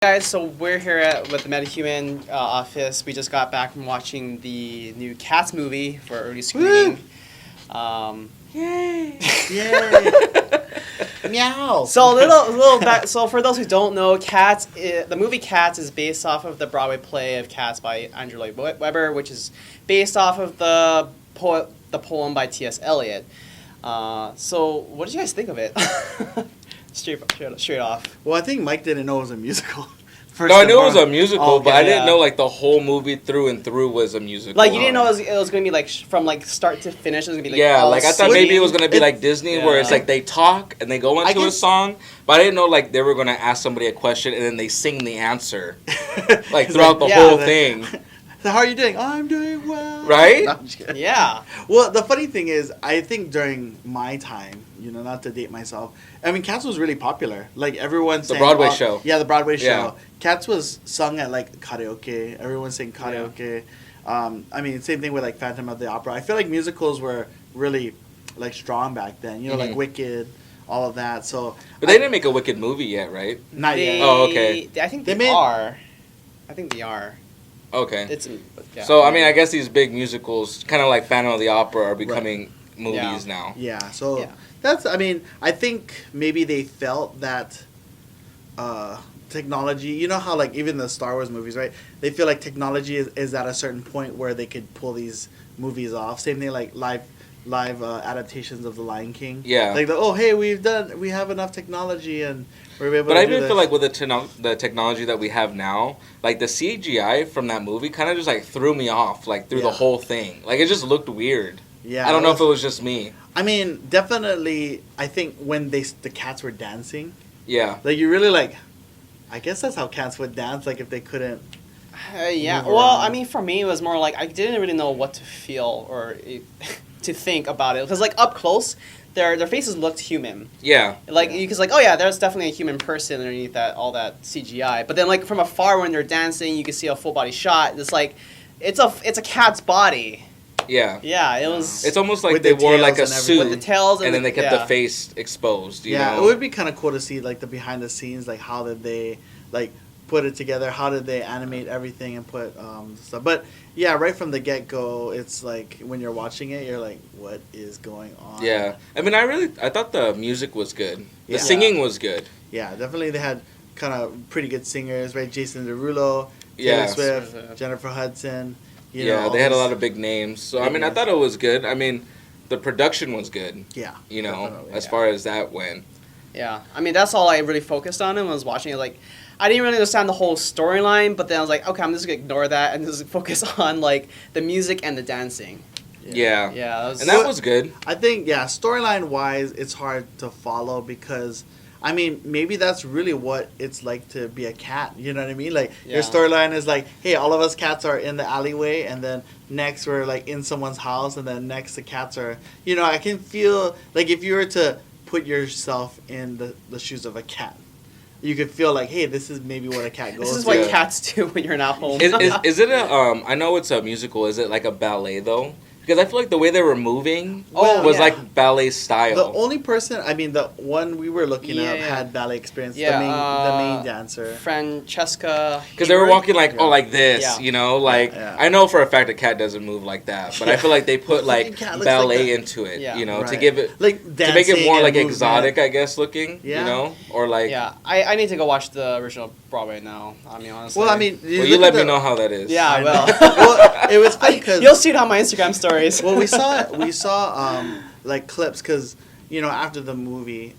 Guys, so we're here with the MetaHuman office. We just got back from watching the new Cats movie for early screening. Yay! Yay! Meow. So little back. So for those who don't know, the movie Cats is based off of the Broadway play of Cats by Andrew Lloyd Webber, which is based off of the poem by T.S. Eliot. So what did you guys think of it? Straight off. Well, I think Mike didn't know it was a musical. No, I knew it was a musical, okay, but I didn't know like the whole movie through and through was a musical. Like you didn't know it was gonna be like from like start to finish. It was gonna be like like I thought maybe it was gonna be like Disney, where it's like they talk and they go into a song, but I didn't know like they were gonna ask somebody a question and then they sing the answer, like throughout the whole thing. So how are you doing? I'm doing well. Right? No, I'm just kidding. Yeah. Well, the funny thing is, I think during my time, not to date myself, I mean, Cats was really popular. Like, everyone sang... The Broadway show. Yeah, the Broadway show. Yeah. Cats was sung at, like, karaoke. Everyone sang karaoke. Yeah. I mean, same thing with, like, Phantom of the Opera. I feel like musicals were really, like, strong back then. Like, Wicked, all of that. So... But they didn't make a Wicked movie yet, right? Not yet. Oh, okay. I think they are. I think they are. Okay. So, I mean, I guess these big musicals, kind of like Phantom of the Opera, are becoming movies now. Yeah, so that's, I mean, I think maybe they felt that technology, you know how, like, even the Star Wars movies, right? They feel like technology is at a certain point where they could pull these movies off. Same thing, like, live adaptations of The Lion King. Yeah. Like, hey, we have enough technology and we're able to do this. But I even feel like with the technology that we have now, like the CGI from that movie kind of just like threw me off, like through the whole thing. Like it just looked weird. Yeah. I don't know if it was just me. I mean, definitely, I think when the cats were dancing. Yeah. Like you really like, I guess that's how cats would dance, like if they couldn't. Yeah. Well, I mean, for me, it was more like I didn't really know what to feel or to think about it because, like, up close, their faces looked human. Yeah. Like, because, like, oh yeah, there's definitely a human person underneath all that CGI. But then, like, from afar when they're dancing, you can see a full body shot. It's like, it's a cat's body. Yeah. Yeah. It was. It's almost like they wore like a suit with the tails, and then they kept the face exposed. You know? It would be kind of cool to see like the behind the scenes, like how did they like put it together? How did they animate everything and put stuff? But yeah, right from the get go, it's like when you're watching it, you're like, what is going on? Yeah, I mean, I thought the music was good. The singing was good. Yeah, definitely they had kind of pretty good singers, right? Jason Derulo, Taylor Swift, Jennifer Hudson. You know, they had a lot of big names. So I mean, I thought it was good. I mean, the production was good. Yeah, as far as that went. Yeah, I mean, that's all I really focused on and was watching it. Like, I didn't really understand the whole storyline, but then I was like, okay, I'm just gonna ignore that and just focus on like the music and the dancing. Yeah. That was good. I think storyline wise, it's hard to follow because, I mean, maybe that's really what it's like to be a cat. You know what I mean? Like your storyline is like, hey, all of us cats are in the alleyway, and then next we're like in someone's house, and then next the cats are. I can feel like if you were to put yourself in the shoes of a cat, you could feel like, hey, this is maybe what a cat goes. This is what cats do when you're not home. Is it a? I know it's a musical. Is it like a ballet though? Because I feel like the way they were moving was like ballet style. The only person, I mean, the one we were looking up had ballet experience. The main dancer, Francesca. Because they were walking like like this, I know for a fact a cat doesn't move like that, but I feel like they put like ballet into it, to give it like to make it more like exotic, I guess, looking, or like. Yeah, I need to go watch the original Broadway now. I mean, honestly. Well, I mean, you let me know how that is. Yeah, I will. Well, it was funny because you'll see it on my Instagram story. Well, we saw like clips because after the movie,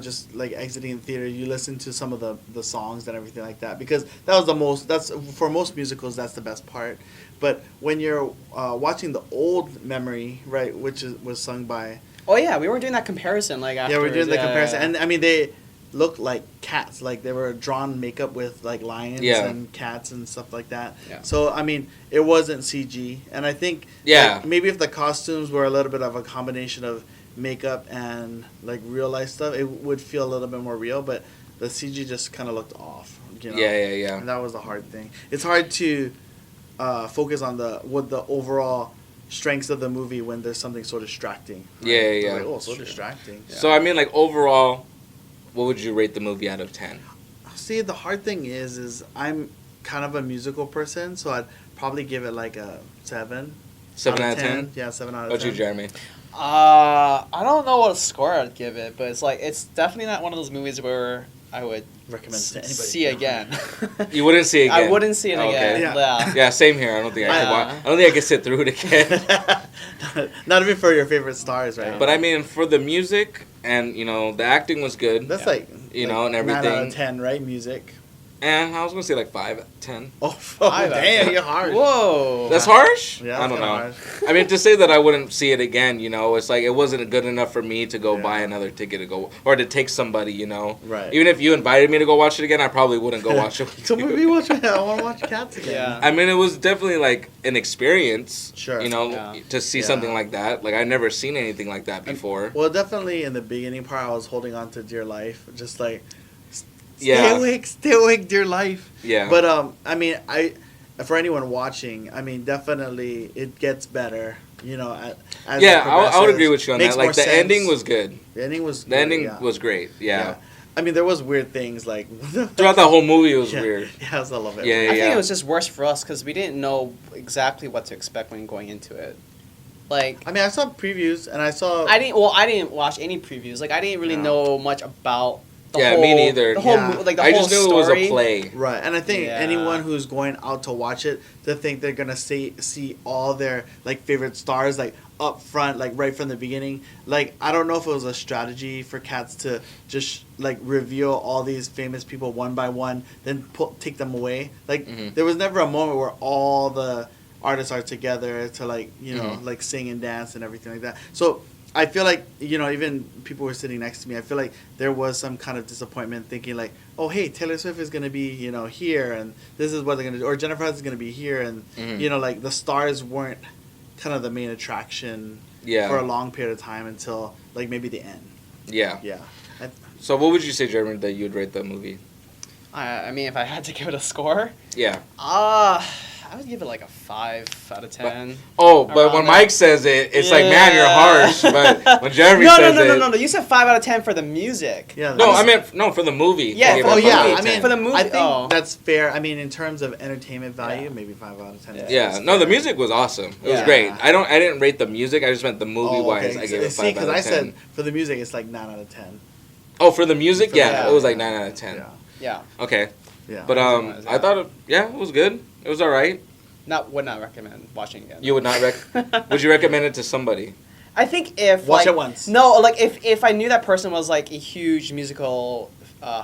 just like exiting the theater, you listen to some of the songs and everything like that because that's for most musicals that's the best part. But when you're watching the old Memory, right, which was sung by. Oh yeah, we were doing that comparison like after. Yeah, we were doing the comparison, and I mean they looked like cats, like they were drawn makeup with like lions and cats and stuff like that. Yeah. So I mean, it wasn't CG, and I think like, maybe if the costumes were a little bit of a combination of makeup and like real life stuff, it would feel a little bit more real. But the CG just kind of looked off. Yeah. And that was the hard thing. It's hard to focus on the overall strengths of the movie when there's something so distracting. Right? Yeah. Like, so distracting. Yeah. So I mean, like overall. what would you rate the movie out of 10? See, the hard thing is I'm kind of a musical person, so I'd probably give it like a 7. 7 out of 10? Yeah, 7 out of 10. What about you, Jeremy? I don't know what score I'd give it, but it's definitely not one of those movies where I would recommend to anybody. See again. You wouldn't see it again? I wouldn't see it again. Yeah. Yeah, same here. I don't think I could sit through it again. Not even for your favorite stars, right? But I mean, for the music and, the acting was good. That's and everything. 9 out of 10, right? Music. And I was going to say like 5 out of 10. Oh, 5 damn, you're harsh. Whoa. That's harsh? Yeah, I don't know. Harsh. I mean, to say that I wouldn't see it again, it's like it wasn't good enough for me to go buy another ticket to go, or to take somebody, Right. Even if you invited me to go watch it again, I probably wouldn't go watch it. So maybe watch it. I want to watch Cats again. Yeah. I mean, it was definitely like an experience, sure. To see something like that. Like, I'd never seen anything like that before. Well, definitely in the beginning part, I was holding on to dear life, just like... Stay awake, dear life. Yeah. But I mean, for anyone watching, I mean, definitely it gets better. As I would agree with you on that. Like the ending was good. The ending was. Was great. Yeah. I mean, there was weird things like throughout the whole movie. It was weird. Yeah, I love it. I think it was just worse for us because we didn't know exactly what to expect when going into it. Like, I mean, I saw previews and I saw. I didn't watch any previews. Like, I didn't really know much about. Me neither. The whole, I just knew story. It was a play. Right, and I think anyone who's going out to watch it, to think they're gonna see all their favorite stars up front, right from the beginning. I don't know if it was a strategy for Cats to just reveal all these famous people one by one, then take them away. There was never a moment where all the artists are together to sing and dance and everything like that. So. I feel like, even people were sitting next to me, I feel like there was some kind of disappointment thinking oh, hey, Taylor Swift is going to be, here, and this is what they're going to do. Or Jennifer Hudson is going to be here, and, the stars weren't kind of the main attraction for a long period of time until, maybe the end. Yeah. Yeah. So what would you say, Jeremy, that you would rate the movie? I mean, if I had to give it a score? Yeah. I would give it a 5 out of 10. But when Mike says it, it's like, man, you're harsh. But when Jeremy says it... No. You said 5 out of 10 for the music. Yeah. No, I meant for the movie. Yeah. I mean, for the movie. I think that's fair. I mean, in terms of entertainment value, maybe 5 out of 10. Yeah. No, the music was awesome. It was great. I didn't rate the music. I just meant the movie wise. I gave it 5 out of 10. because I said for the music, it's 9 out of 10. Oh, for the music, it was 9 out of 10. Yeah. Okay. Yeah. But I thought it was good. It was all right. Would not recommend watching again. You would not would you recommend it to somebody? I think if watch it once. No, if I knew that person was a huge musical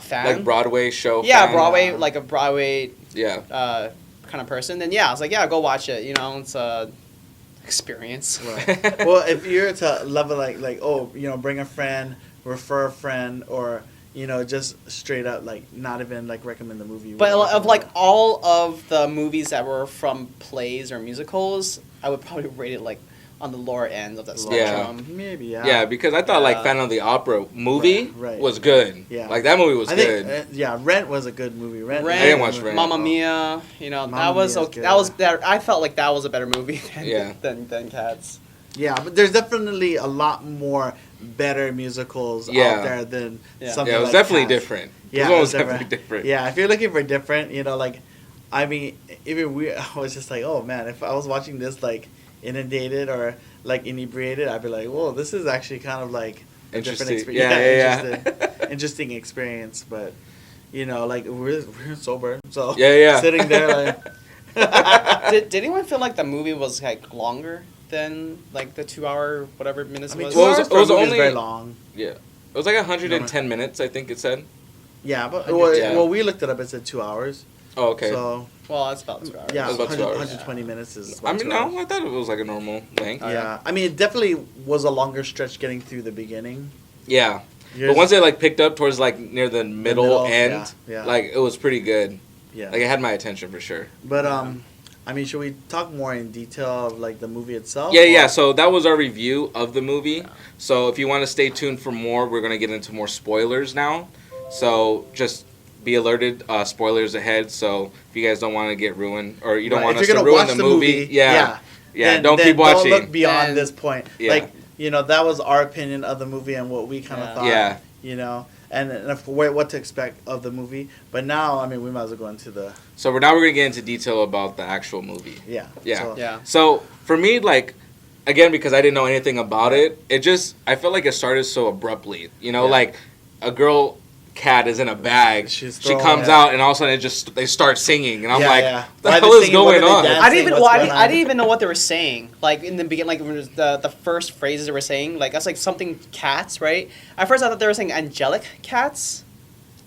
fan, Broadway show. Yeah, fan. Broadway, a Broadway. Yeah. Kind of person, then I was go watch it. It's a experience. Right. Well, if you're to level bring a friend, refer a friend, or just straight up not even recommend the movie. But of all of the movies that were from plays or musicals, I would probably rate it on the lower end of that spectrum. Yeah. Maybe, yeah. Yeah, because I thought Phantom of the Opera movie was good. Yeah. That movie was good. Rent was a good movie. Rent. I didn't watch Rent. Mamma Mia, that was okay. That was better. I felt like that was a better movie than Cats. Yeah, but there's definitely a lot more better musicals out there than something. Yeah, it was definitely different. Yeah, it was definitely different. Yeah, if you're looking for different, I mean, even I was just oh man, if I was watching this inundated or inebriated, I'd be whoa, this is actually kind of a different experience. Interesting experience, but we're sober, so sitting there Did anyone feel like the movie was longer than the 2 hour whatever minutes was? 2 hours it was only very long. Yeah, it was 110 minutes, I think it said. Yeah, but well, we looked it up. It said 2 hours. Oh, okay. So that's about 2 hours. Yeah, it was about 2 hours. 120 minutes is. I mean, I thought it was a normal length. Yeah, I mean, it definitely was a longer stretch getting through the beginning. Yeah, but once it picked up towards near the middle end, it was pretty good. Yeah, it had my attention for sure. But I mean, should we talk more in detail of the movie itself? Yeah. So that was our review of the movie. Yeah. So if you want to stay tuned for more, we're gonna get into more spoilers now. So just be alerted, spoilers ahead. So if you guys don't want to get ruined, or you don't want us to ruin the movie, don't keep watching. Don't look beyond this point. Yeah. That was our opinion of the movie and what we kind of thought. Yeah. and what to expect of the movie. But now, I mean, we might as well go into the. So we're gonna get into detail about the actual movie. Yeah. So for me, like, again, because I didn't know anything about it, I felt like it started so abruptly. You know, like a girl cat is in a bag. She comes out, and all of a sudden they start singing, and I'm like, what the hell is going on? I didn't even know what they were saying. Like in the beginning, like when the first phrases they were saying, like that's like something cats, right? At first I thought they were saying angelic cats.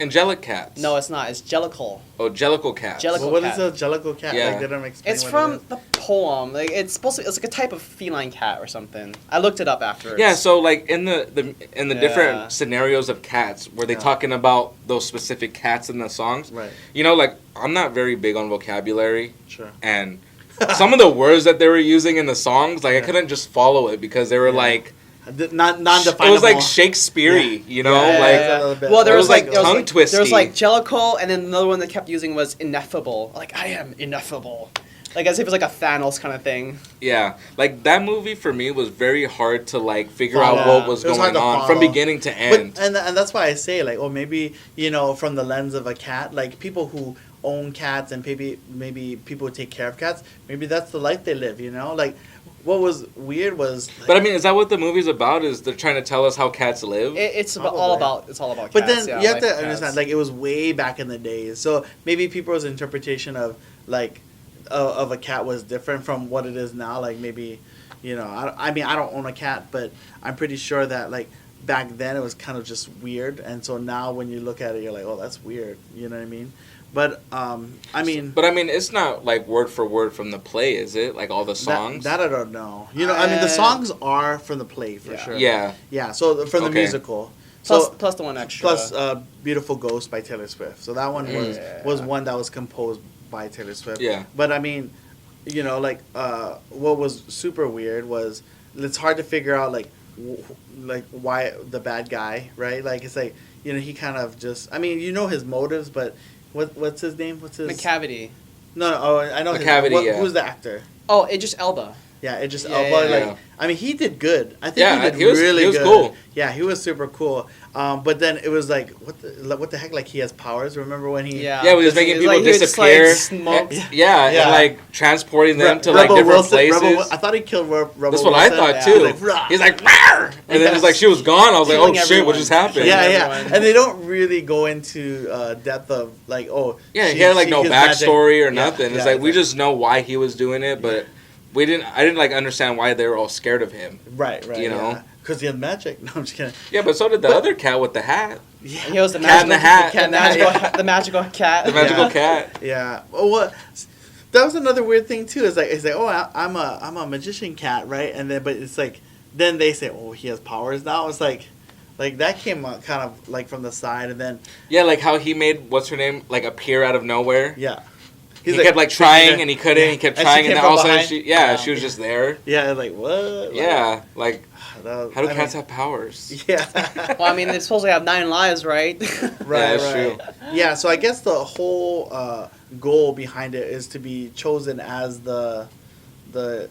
Angelic cats. No, it's not. It's jellicle. Oh, jellicle cats. What is a jellicle cat? Yeah. Like, they don't explain it's from the poem. Like it's like a type of feline cat or something. I looked it up afterwards. Yeah, so like in the different scenarios of cats, were they talking about those specific cats in the songs? Right. You know, like I'm not very big on vocabulary. Sure. And some of the words that they were using in the songs, like I couldn't just follow it because they were like. Non-definable. It was like Shakespeare-y, you know, well, there was like tongue twisty. There was like jellicle, and then another one they kept using was ineffable. Like I am ineffable, like as if it was like a Thanos kind of thing. Yeah, like that movie for me was very hard to like figure out what was going on from beginning to end. And that's why I say like, maybe from the lens of a cat, like people who own cats and maybe people who take care of cats, maybe that's the life they live, like. What was weird was... But I mean, is that what the movie's about? Is they're trying to tell us how cats live? It's all about cats. But then you have to understand, like, it was way back in the days. So maybe people's interpretation of, like, of a cat was different from what it is now. Like, maybe, I mean, I don't own a cat, but I'm pretty sure that, like, back then it was kind of just weird. And so now when you look at it, you're like, oh, that's weird. You know what I mean? But I mean, it's not like word for word from the play, is it? Like all the songs. That I don't know. I mean, the songs are from the play for sure. Yeah. Yeah. So from the musical. Plus the one extra. Plus "Beautiful Ghost" by Taylor Swift. So that one was one that was composed by Taylor Swift. Yeah. But I mean, like what was super weird was it's hard to figure out like why the bad guy, right? Like it's like he kind of just his motives, but. What's his name? McCavity. No, I know McCavity, who's the actor? Oh, Idris Elba. Yeah, Idris Elba. Yeah. I mean, he did good. I think he was really good. He was cool. Yeah, he was super cool. But then it was like, what the heck? Like he has powers. Remember when he? Yeah, he was making people disappear. And like transporting them to like different places. I thought he killed Rebel That's what I thought too. He's like, Rawr! And then it's like she was gone. I was like, oh shit, what just happened? Yeah. And they don't really go into depth of like, he had like no backstory or nothing. It's like we just know why he was doing it, but. I didn't like understand why they were all scared of him. Right. Because he had magic. No, I'm just kidding. Yeah, but so did the other cat with the hat. Yeah, he was the cat in the hat. The magical cat. The magical cat. Yeah. Well, that was another weird thing too. It's like I'm a magician cat, right? And then but it's like then they say he has powers now. It's like that came kind of like from the side and then like how he made what's her name like appear out of nowhere. Yeah. He kept like trying and he couldn't. He kept trying and then all of a sudden she was just there. Yeah, like what? Like how do cats have powers? Yeah. Well, I mean, they supposedly have 9 lives, right? Right. That's true. Yeah, so I guess the whole goal behind it is to be chosen as the No,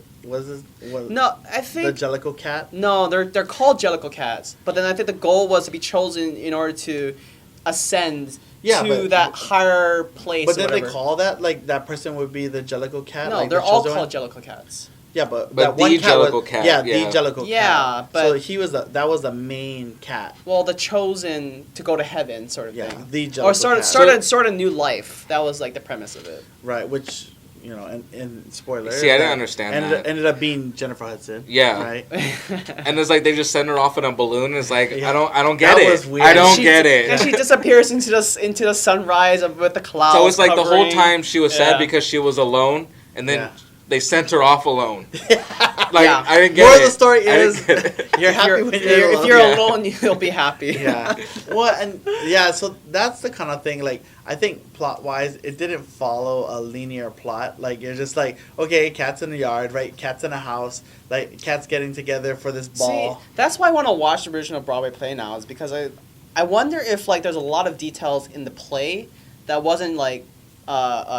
I think the Jellicle cat. No, they're called Jellicle cats, but then I think the goal was to be chosen in order to ascend. That higher place. But then they call that person would be the Jellicle cat. No, they're all called Jellicle cats. Yeah, but that one Jellicle cat. Yeah, the Jellicle cat. Yeah, but so that was the main cat. Well, the chosen to go to heaven, sort of thing. The Jellicle cat. Start a new life. That was like the premise of it. Right, which. And spoilers. See, I didn't understand that. Ended up being Jennifer Hudson. Yeah. Right. And it's like they just send her off in a balloon. It's like I don't get it. Was weird. I don't get it. And she disappears into the sunrise with the clouds. So it's like the whole time she was sad because she was alone, and then they sent her off alone. I didn't get it. More of the story is you're happy when you're alone. If you're alone, you'll be happy. Yeah. So that's the kind of thing. Like I think plot wise, it didn't follow a linear plot. Like you're just like, okay, cats in the yard, right? Cats in a house, like cats getting together for this ball. See, that's why I want to watch the original Broadway play now. Is because I wonder if like there's a lot of details in the play that wasn't like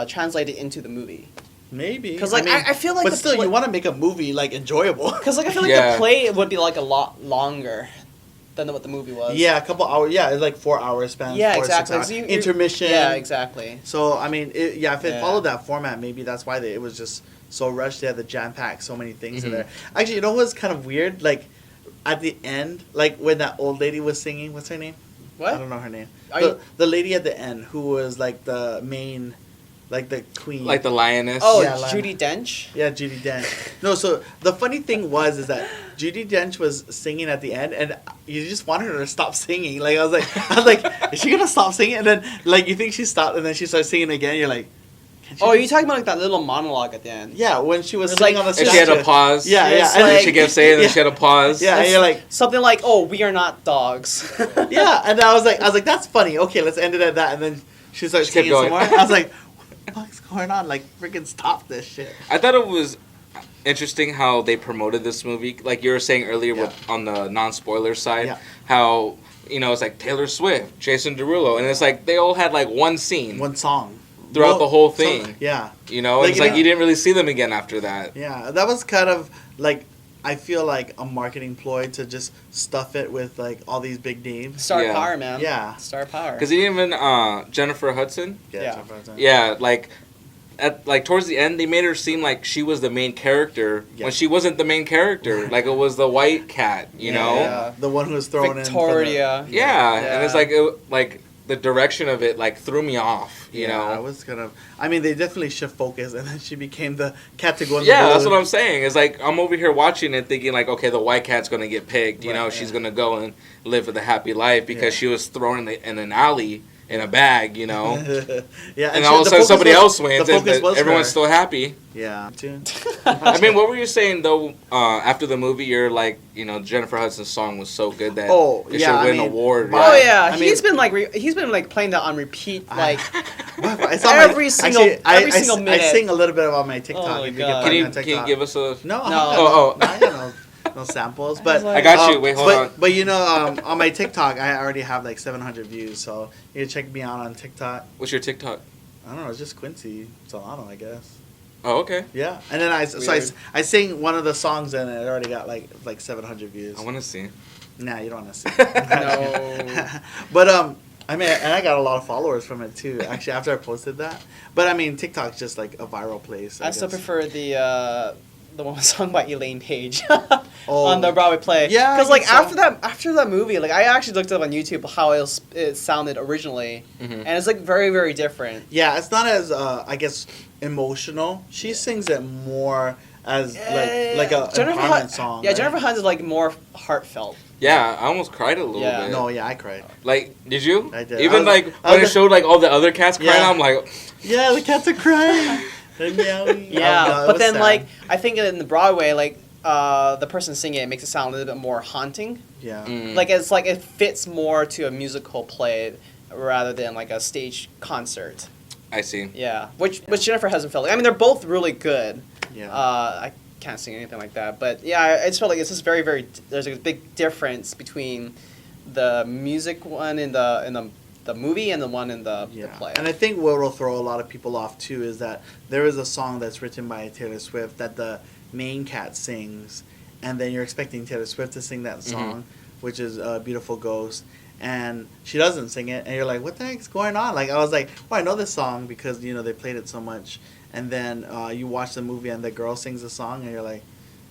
translated into the movie. Maybe because I feel like, but still, you want to make a movie like enjoyable. Because like I feel like the play would be like a lot longer than what the movie was. Yeah, a couple hours. Yeah, it's like 4 hours spent. Yeah, exactly. So intermission. Yeah, exactly. So I mean, if it followed that format, maybe that's why it was just so rushed. They had to jam pack so many things in there. Actually, you know what's kind of weird? Like at the end, like when that old lady was singing. What's her name? What? I don't know her name. The lady at the end who was like the main. Like the queen. Like the lioness. Oh, yeah, Judi Dench? Yeah, Judi Dench. No, so the funny thing is that Judi Dench was singing at the end, and you just wanted her to stop singing. Like, I was like, is she going to stop singing? And then, like, you think she stopped, and then she starts singing again. You're like, are you talking about like that little monologue at the end? Yeah, when she was singing on the stage. And she had a pause. Yeah. And then she kept saying, and then she had a pause. Yeah, and you're like... Something like, oh, we are not dogs. Yeah, and I was like, that's funny. Okay, let's end it at that. And then she starts singing some more. I was like... What's going on? Like, freaking stop this shit. I thought it was interesting how they promoted this movie. Like you were saying earlier on the non-spoiler side, how, it's like Taylor Swift, Jason Derulo, and it's like they all had like one scene. One song. Throughout the whole thing. Like, it's like you didn't really see them again after that. Yeah, that was kind of like... I feel like a marketing ploy to just stuff it with like all these big names. Star power, man. Yeah. Star power. Because even Jennifer Hudson. Yeah. Yeah, like towards the end, they made her seem like she was the main character when she wasn't the main character. Like it was the white cat, you know. Yeah. The one who was thrown Victoria. in. Yeah, and it's like the direction of it like threw me off. You know, I was kind of. I mean, they definitely shift focus, and then she became the cat to go in the balloon. That's what I'm saying. It's like I'm over here watching it, thinking like, okay, the white cat's gonna get picked. You know, she's gonna go and live with a happy life because she was thrown in an alley in a bag. You know. And all of a sudden somebody else wins, and everyone's still happy. Yeah. I mean, what were you saying though? After the movie, you're like, Jennifer Hudson's song was so good that it should win an award. Oh yeah, he's been playing that on repeat like every single minute. I sing a little bit about my TikTok. Oh my God. Can you give us a no? I got no samples, but I got you. Wait, hold on. But on my TikTok, I already have like 700 views, so you can check me out on TikTok. What's your TikTok? I don't know. It's just Quincy Solano, I guess. Oh, okay. Yeah, and then I sing one of the songs and it already got like 700 views. I want to see. Nah, you don't want to see. No. But I mean, and I got a lot of followers from it too. Actually, after I posted that. But I mean, TikTok's just like a viral place. I still prefer the one sung by Elaine Page on the Broadway play. Yeah, because like after that movie, like I actually looked up on YouTube how it sounded originally, and it's like very, very different. Yeah, it's not as I guess emotional. She sings it more as like a empowerment song. Yeah, right? Jennifer Hudson is like more heartfelt. Yeah, I almost cried a little bit. No, yeah, I cried. Like, did you? I did. Even when it showed like all the other cats crying, I'm like, yeah, the cats are crying. But then sad. Like I think in the Broadway, like the person singing it makes it sound a little bit more haunting. Yeah. Like it's like it fits more to a musical play rather than like a stage concert. I see. Yeah, which Jennifer hasn't felt like. I mean, they're both really good. Yeah. I can't sing anything like that, but yeah, I just felt like it's just very, very. There's a big difference between the music one in the movie and the one in the play. And I think what will throw a lot of people off too is that there is a song that's written by Taylor Swift that the main cat sings, and then you're expecting Taylor Swift to sing that song, which is Beautiful Ghost, and she doesn't sing it, and you're like, what the heck's going on? Like, I was like, I know this song because, they played it so much, and then you watch the movie and the girl sings the song, and you're like,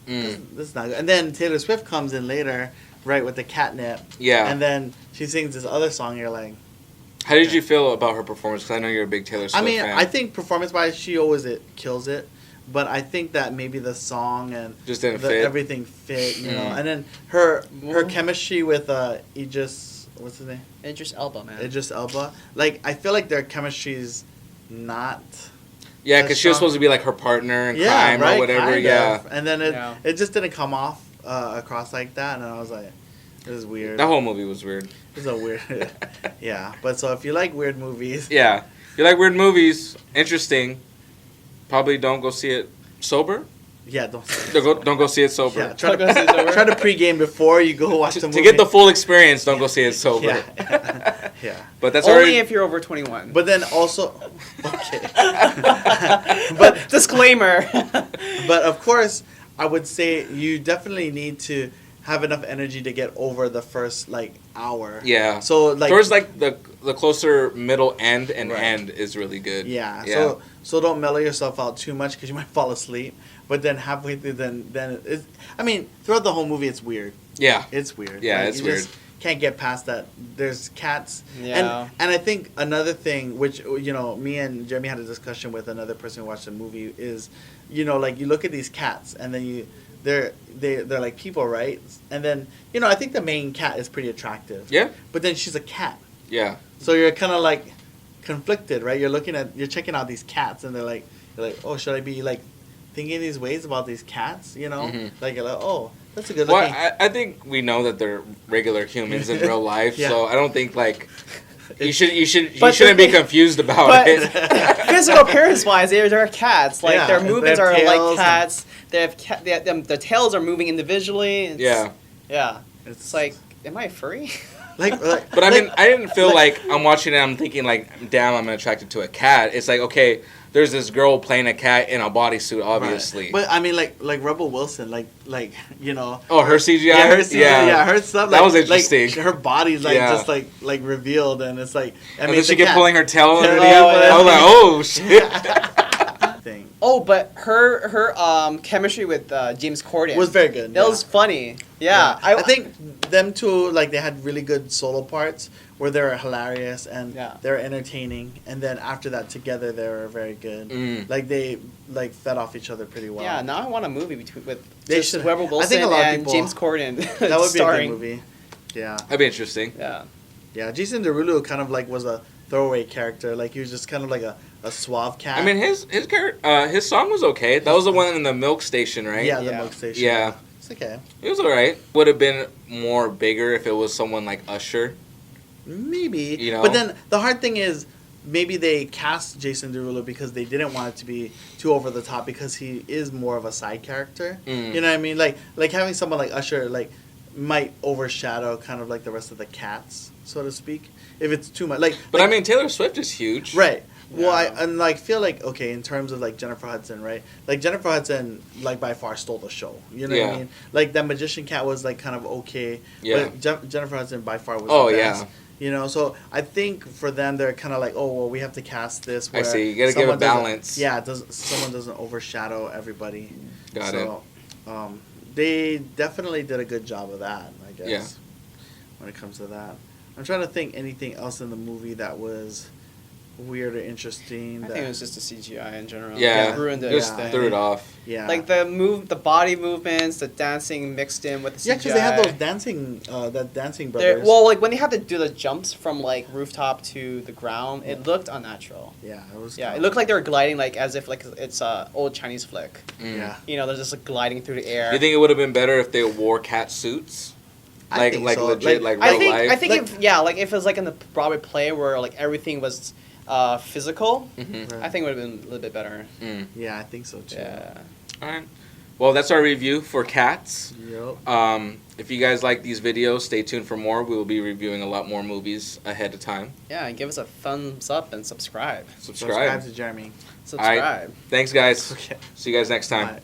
this is not good. And then Taylor Swift comes in later, right, with the catnip, and then she sings this other song, and you're like, how did you feel about her performance? Because I know you're a big Taylor Swift fan. I think performance-wise, she always kills it. But I think that maybe the song and just didn't fit. Everything fit, you know. And then her chemistry with Idris, what's his name? Idris Elba, man. Idris Elba. Like, I feel like their chemistry's not... Yeah, because she was supposed to be like her partner in crime or whatever. Kind of. And then it just didn't come off across like that, and I was like... It was weird. That whole movie was weird. It was a weird... Yeah. But so if you like weird movies... Yeah. If you like weird movies, interesting, probably don't go see it sober. Yeah, don't go see it sober. Yeah, try to pregame before you go watch the movie. To get the full experience, don't go see it sober. Yeah. But that's only if you're over 21. But then also... Okay. But disclaimer. But of course, I would say you definitely need to have enough energy to get over the first like hour. Yeah. So like towards like the closer middle end and end is really good. Yeah. Yeah. So don't mellow yourself out too much because you might fall asleep. But then halfway through, then it's. I mean, throughout the whole movie, it's weird. Yeah. It's weird. Yeah, like, it's weird. Just can't get past that. There's cats. Yeah. And I think another thing, which me and Jeremy had a discussion with another person who watched the movie, is, like you look at these cats and then they're like people, right? And then I think the main cat is pretty attractive. Yeah. But then she's a cat. Yeah. So you're kind of like conflicted, right? You're checking out these cats and you're like, oh, should I be like thinking these ways about these cats? Mm-hmm. Like you're like, oh, that's a good looking. Well, I think we know that they're regular humans in real life, so I don't think like. You shouldn't be confused about it. Physical appearance wise, they're cats. Like their movements are like cats. Their tails are moving individually. Yeah. It's like, am I furry? But I mean, I didn't feel like I'm watching it. I'm thinking like, damn, I'm attracted to a cat. It's like, okay, there's this girl playing a cat in a bodysuit, obviously. Right. But I mean, like Rebel Wilson, like. Oh, her CGI. Yeah, her CGI. Yeah, her stuff. That was interesting. Like, her body's just like revealed, and it's like. I mean, she kept pulling her tail underneath. I was like, oh shit. Thing. Oh, but her chemistry with James Corden was very good. That was funny. Yeah. I think them two, like, they had really good solo parts where they were hilarious and they were entertaining, and then after that together they were very good. Like they fed off each other pretty well. Yeah, now I want a movie with Rebel Wilson and James Corden. That would be a good movie. Yeah, that'd be interesting. Yeah. Jason Derulo kind of like was a throwaway character. Like he was just kind of like a suave cat. I mean, his song was okay. That was the one in the milk station, right? Yeah, the milk station. Yeah. It's okay. It was alright. Would have been more bigger if it was someone like Usher. Maybe. But then the hard thing is maybe they cast Jason Derulo because they didn't want it to be too over the top because he is more of a side character. You know what I mean? Like having someone like Usher might overshadow kind of like the rest of the cats, so to speak. If it's too much. But I mean, Taylor Swift is huge. Right. Well, I feel like, okay, in terms of, like, Jennifer Hudson, right? Like, Jennifer Hudson, like, by far stole the show. You know what I mean? Like, that Magician Cat was, like, kind of okay. Yeah. But Jennifer Hudson, by far, was the best. Yeah. So I think for them, they're kind of like, oh, well, we have to cast this. Where I see. You got to give a balance. Yeah, someone doesn't overshadow everybody. Got it. They definitely did a good job of that, I guess, when it comes to that. I'm trying to think anything else in the movie that was weird or interesting. I think it was just the CGI in general. Yeah, it ruined it. Just threw it off. Yeah, like the body movements, the dancing mixed in with the CGI. Yeah, because they had those dancing brothers. Well, like when they had to do the jumps from like rooftop to the ground, it looked unnatural. Yeah, it was. Yeah, it looked like they were gliding like as if like it's a old Chinese flick. Yeah, they're just like gliding through the air. Do you think it would have been better if they wore cat suits? Like so. Legit, like real life. I think if it was like in the Broadway play where like everything was physical, I think it would have been a little bit better. Yeah, I think so too. Yeah. All right. Well, that's our review for Cats. Yep. If you guys like these videos, stay tuned for more. We will be reviewing a lot more movies ahead of time. Yeah, and give us a thumbs up and subscribe. Subscribe to Jeremy. Subscribe. All right. Thanks, guys. Okay. See you guys next time. Bye.